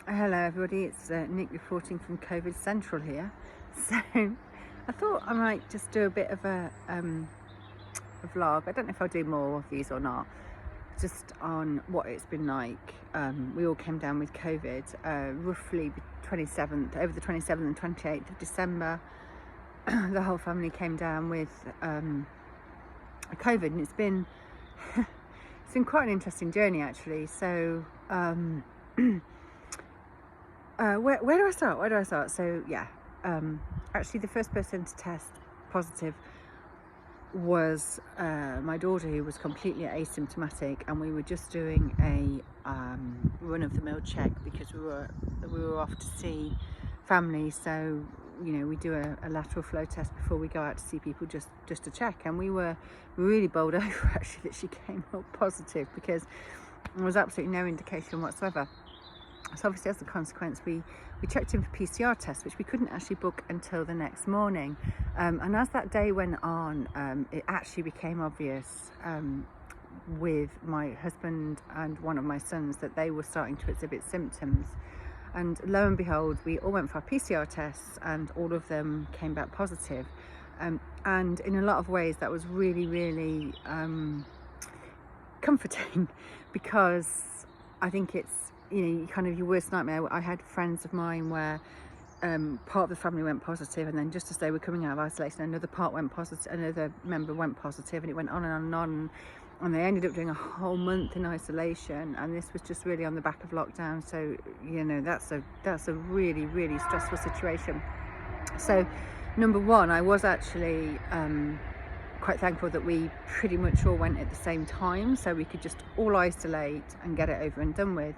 Hello everybody, it's Nick reporting from COVID Central here. So I thought I might just do a bit of a vlog. I don't know if I'll do more of these or not, just on what it's been like. We all came down with COVID roughly over the 27th and 28th of December. The whole family came down with COVID, and it's been quite an interesting journey actually. So where do I start? So yeah, actually the first person to test positive was my daughter, who was completely asymptomatic, and we were just doing a run-of-the-mill check because we were off to see family. So we do a lateral flow test before we go out to see people, just to check. And we were really bowled over actually that she came up positive, because there was absolutely no indication whatsoever. So obviously, as a consequence, we checked in for PCR tests, which we couldn't actually book until the next morning. And as that day went on, it actually became obvious with my husband and one of my sons that they were starting to exhibit symptoms. And lo and behold, we all went for our PCR tests, and all of them came back positive. And in a lot of ways, that was really, really comforting, because I think it's kind of your worst nightmare. I had friends of mine where part of the family went positive, and then just as they were coming out of isolation, another member went positive, and it went on and on and on, and they ended up doing a whole month in isolation. And this was just really on the back of lockdown. So that's a really, really stressful situation. So number one, I was actually quite thankful that we pretty much all went at the same time, so we could just all isolate and get it over and done with.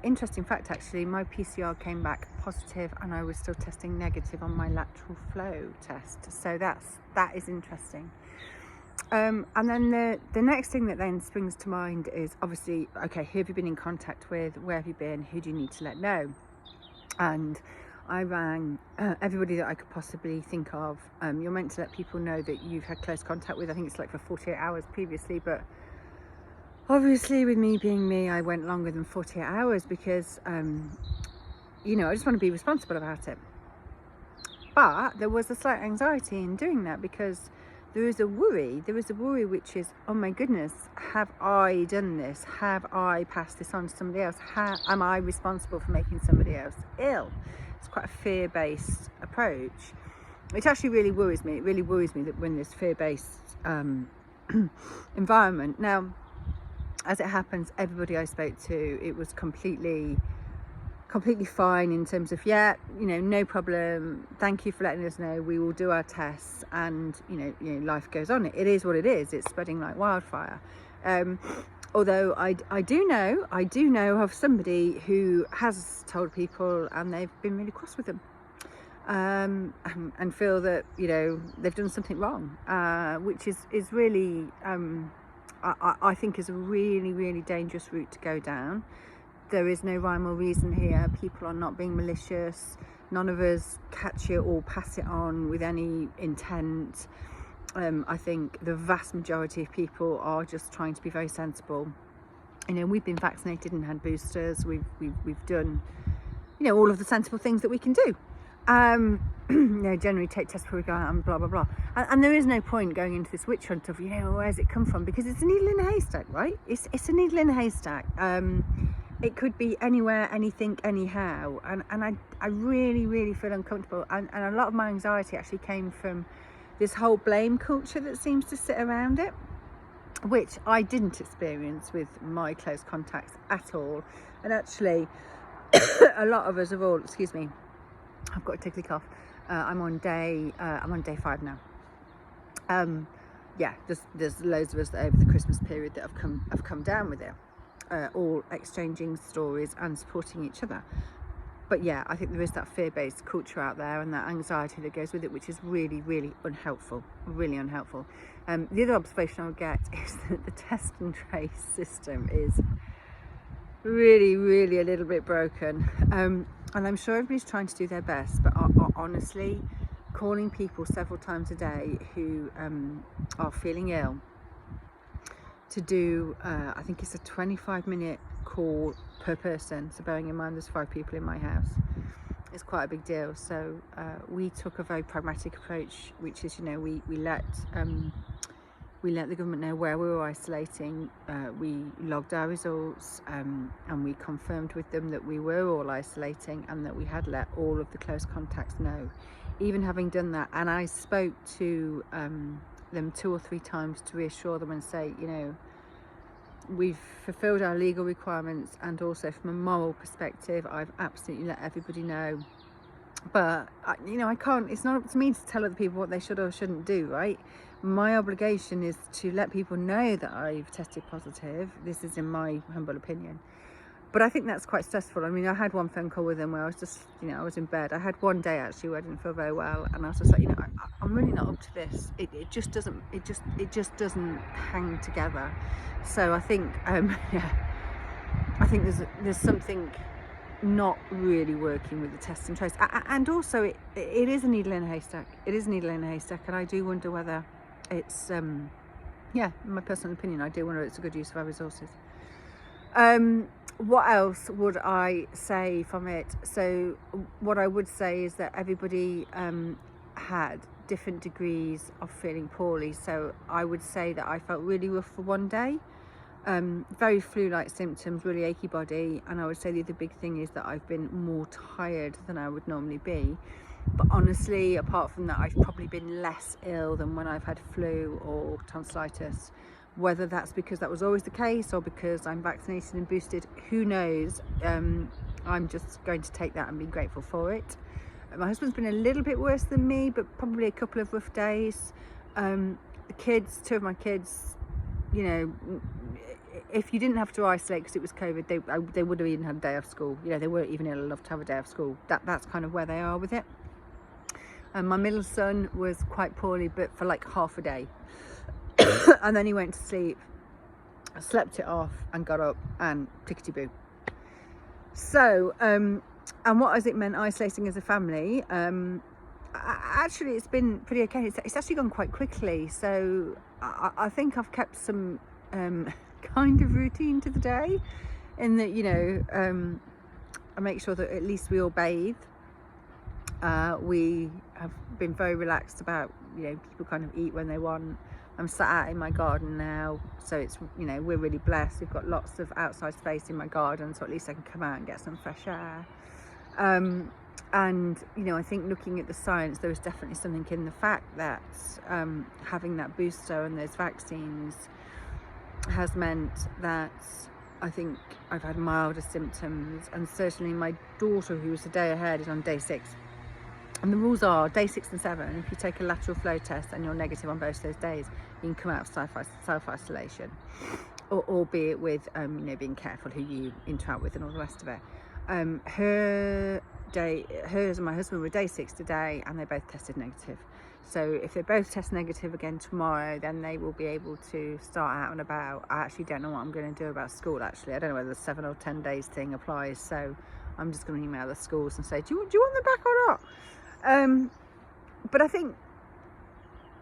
Interesting fact, actually, my PCR came back positive, and I was still testing negative on my lateral flow test. So that is interesting. And then the next thing that then springs to mind is obviously, okay, who have you been in contact with? Where have you been? Who do you need to let know? And I rang everybody that I could possibly think of. You're meant to let people know that you've had close contact with. I think it's like for 48 hours previously, but obviously, with me being me, I went longer than 48 hours because, I just want to be responsible about it. But there was a slight anxiety in doing that, because there is a worry which is, oh my goodness, have I done this? Have I passed this on to somebody else? Am I responsible for making somebody else ill? It's quite a fear-based approach, which actually really worries me. It really worries me that when there's fear-based environment. Now, as it happens, everybody I spoke to, it was completely fine in terms of, no problem, thank you for letting us know, we will do our tests, and life goes on. It is what it is. It's spreading like wildfire. Although I do know of somebody who has told people, and they've been really cross with them, and feel that they've done something wrong, which is really I think is a really, really dangerous route to go down. There is no rhyme or reason here. People are not being malicious. None of us catch it or pass it on with any intent. I think the vast majority of people are just trying to be very sensible. We've been vaccinated and had boosters. We've done all of the sensible things that we can do. Generally take tests before we go out, and blah blah blah. And there is no point going into this witch hunt of where's it come from, because it's a needle in a haystack, right? It's a needle in a haystack. It could be anywhere, anything, anyhow. And I really, really feel uncomfortable. And a lot of my anxiety actually came from this whole blame culture that seems to sit around it, which I didn't experience with my close contacts at all. And actually, a lot of us have all, excuse me, I've got a tickly cough. I'm on day 5 now. There's loads of us that over the Christmas period that have come down with it, all exchanging stories and supporting each other. But yeah, I think there is that fear-based culture out there, and that anxiety that goes with it, which is really, really unhelpful. Really unhelpful. The other observation I'll get is that the test and trace system is really, really a little bit broken. And I'm sure everybody's trying to do their best, but honestly, calling people several times a day who are feeling ill to do, I think it's a 25-minute call per person. So bearing in mind there's 5 people in my house, it's quite a big deal. So we took a very pragmatic approach, which is, we let the government know where we were isolating. We logged our results, and we confirmed with them that we were all isolating and that we had let all of the close contacts know. Even having done that, and I spoke to them 2 or 3 times to reassure them and say, we've fulfilled our legal requirements, and also from a moral perspective, I've absolutely let everybody know. But I can't, it's not up to me to tell other people what they should or shouldn't do, right? My obligation is to let people know that I've tested positive. This is in my humble opinion. But I think that's quite stressful. I mean, I had one phone call with them where I was just, I was in bed. I had one day actually where I didn't feel very well, and I was just like, I'm really not up to this. It just doesn't hang together. So I think, I think there's something not really working with the test and trace, and also it is a needle in a haystack. It is a needle in a haystack, and I do wonder whether it's, in my personal opinion, I do wonder it's a good use of our resources. What else would I say from it? So what I would say is that everybody had different degrees of feeling poorly. So I would say that I felt really rough for one day, very flu-like symptoms, really achy body, and I would say the other big thing is that I've been more tired than I would normally be. But honestly, apart from that, I've probably been less ill than when I've had flu or tonsillitis. Whether that's because that was always the case or because I'm vaccinated and boosted, who knows? I'm just going to take that and be grateful for it. My husband's been a little bit worse than me, but probably a couple of rough days. The kids, 2 of my kids, if you didn't have to isolate because it was COVID, they would have even had a day off school. They weren't even ill enough to have a day off school. That's kind of where they are with it. And my middle son was quite poorly, but for like half a day. And then he went to sleep, slept it off, and got up and tickety-boo. So, and what has it meant isolating as a family? Actually, it's been pretty okay. It's actually gone quite quickly. So I think I've kept some kind of routine to the day, in that, I make sure that at least we all bathe. We have been very relaxed about, people kind of eat when they want. I'm sat out in my garden now, so it's, we're really blessed. We've got lots of outside space in my garden, so at least I can come out and get some fresh air. And, I think looking at the science, there is definitely something in the fact that having that booster and those vaccines has meant that I think I've had milder symptoms, and certainly my daughter, who was a day ahead, is on day 6. And the rules are day 6 and 7, if you take a lateral flow test and you're negative on both those days, you can come out of self-isolation, albeit with, being careful who you interact with and all the rest of it. Hers and my husband were day 6 today, and they both tested negative. So if they both test negative again tomorrow, then they will be able to start out and about. I actually don't know what I'm going to do about school, actually. I don't know whether the 7 or 10 days thing applies, so I'm just going to email the schools and say, do you want them back or not? But I think,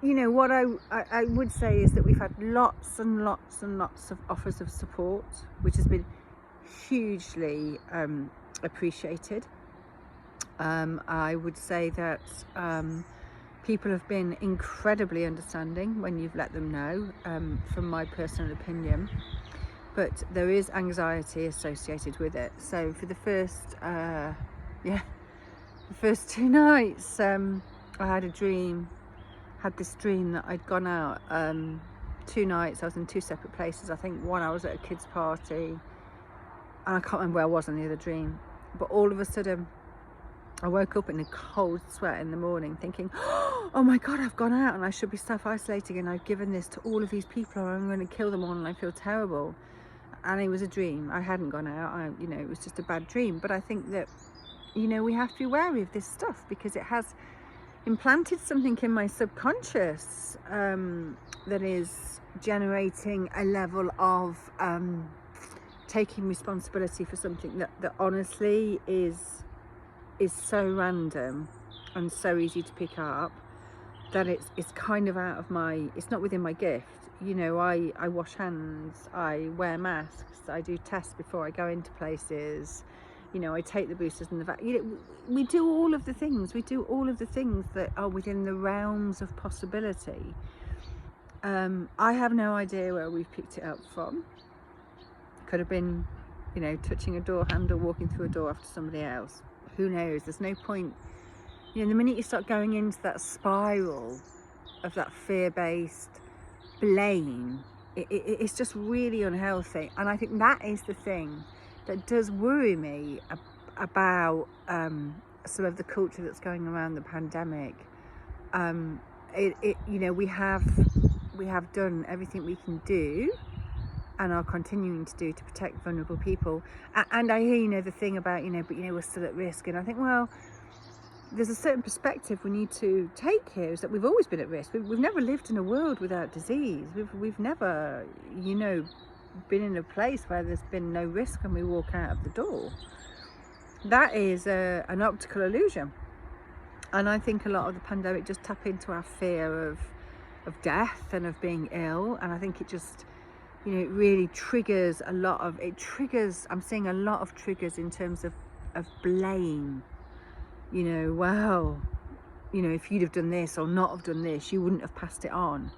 what I would say is that we've had lots and lots and lots of offers of support, which has been hugely appreciated. I would say that people have been incredibly understanding when you've let them know, from my personal opinion. But there is anxiety associated with it. So for the first, the first 2 nights, I had this dream that I'd gone out 2 nights. I was in 2 separate places. I think one I was at a kids' party, and I can't remember where I was on the other dream. But all of a sudden, I woke up in a cold sweat in the morning thinking, oh my God, I've gone out and I should be self-isolating, and I've given this to all of these people, and I'm going to kill them all, and I feel terrible. And it was a dream. I hadn't gone out. It was just a bad dream. But I think that, we have to be wary of this stuff, because it has implanted something in my subconscious that is generating a level of taking responsibility for something that honestly is so random and so easy to pick up. that it's kind of out of my, it's not within my gift. You know, I wash hands, I wear masks, I do tests before I go into places, you know, I take the boosters and the you know, we do all of the things, that are within the realms of possibility. I have no idea where we've picked it up from. Could have been, you know, touching a door handle, walking through a door after somebody else. Who knows? There's no point. You know, the minute you start going into that spiral of that fear-based blame, it's just really unhealthy. And I think that is the thing that does worry me about some of the culture that's going around the pandemic. You know, we have done everything we can do and are continuing to do to protect vulnerable people. And I hear, you know, the thing about, you know, but you know, we're still at risk. And I think, well, there's a certain perspective we need to take here, is that we've always been at risk. We've never lived in a world without disease. We've never, you know, been in a place where there's been no risk when we walk out of the door. That is an optical illusion. And I think a lot of the pandemic just tap into our fear of death and of being ill. And I think it just, you know, it really triggers a lot of, I'm seeing a lot of triggers in terms of blame. You know, well, you know, if you'd have done this or not have done this, you wouldn't have passed it on.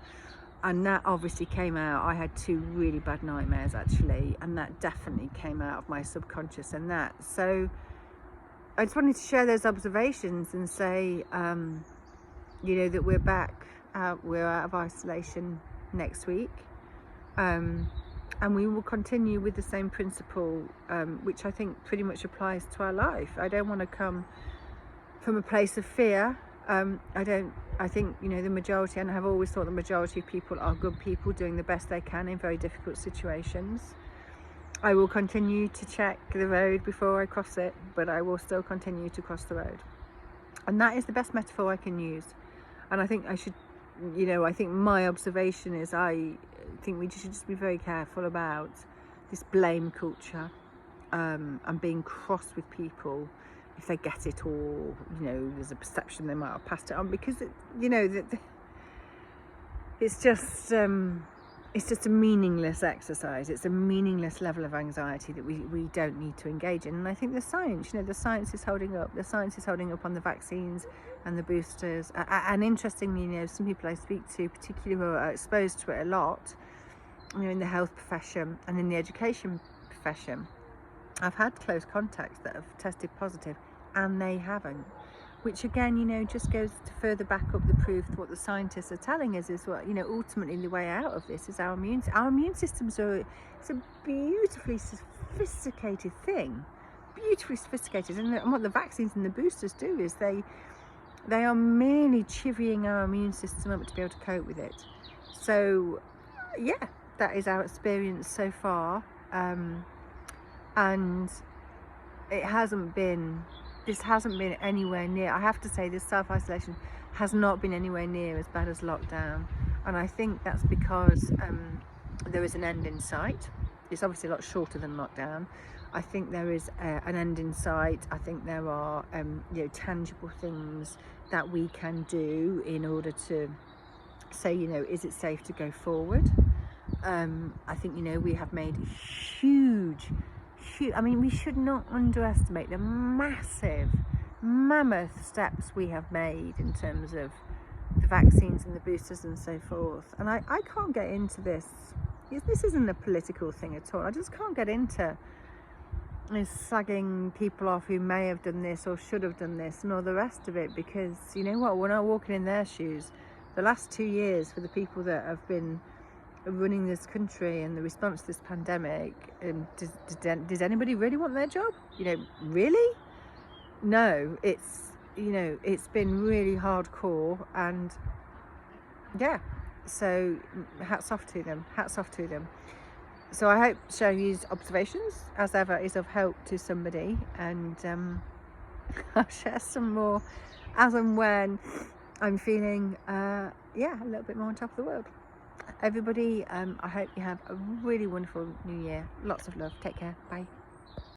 And that obviously came out. I had 2 really bad nightmares actually, and that definitely came out of my subconscious. And that, so I just wanted to share those observations and say, you know, that we're back out, we're out of isolation next week. And we will continue with the same principle, which I think pretty much applies to our life. I don't want to come from a place of fear. I think, you know, the majority, and I've always thought the majority of people are good people doing the best they can in very difficult situations. I will continue to check the road before I cross it, but I will still continue to cross the road. And that is the best metaphor I can use. And I think I should, you know, I think my observation is, I think we should just be very careful about this blame culture, and being cross with people if they get it, or, you know, there's a perception they might have passed it on, because it, you know, that it's just a meaningless exercise. It's a meaningless level of anxiety that we don't need to engage in. And I think the science, you know, the science is holding up. The science is holding up on the vaccines and the boosters. And interestingly, you know, some people I speak to, particularly who are exposed to it a lot, you know, in the health profession and in the education profession, I've had close contacts that have tested positive and they haven't, which again, you know, just goes to further back up the proof that what the scientists are telling us is what, you know, ultimately the way out of this is our immune systems are, it's a beautifully sophisticated thing, beautifully sophisticated. And what the vaccines and the boosters do is they are merely chivying our immune system up to be able to cope with it. So yeah, that is our experience so far. And this hasn't been anywhere near, I have to say, this self-isolation has not been anywhere near as bad as lockdown. And I think that's because there is an end in sight. It's obviously a lot shorter than lockdown. I think there is an end in sight. I think there are you know, tangible things that we can do in order to say, you know, is it safe to go forward? I think, you know, we have made huge, I mean, we should not underestimate the massive, mammoth steps we have made in terms of the vaccines and the boosters and so forth. And I can't get into this. This isn't a political thing at all. I just can't get into slagging people off who may have done this or should have done this and all the rest of it, because, you know what, we're not walking in their shoes. The last 2 years for the people that have been running this country and the response to this pandemic, does anybody really want their job? You know, really? No, it's, you know, it's been really hardcore. And yeah, so hats off to them, So I hope sharing these observations as ever is of help to somebody, and I'll share some more as and when I'm feeling yeah, a little bit more on top of the world. Everybody, I hope you have a really wonderful new year. Lots of love. Take care. Bye.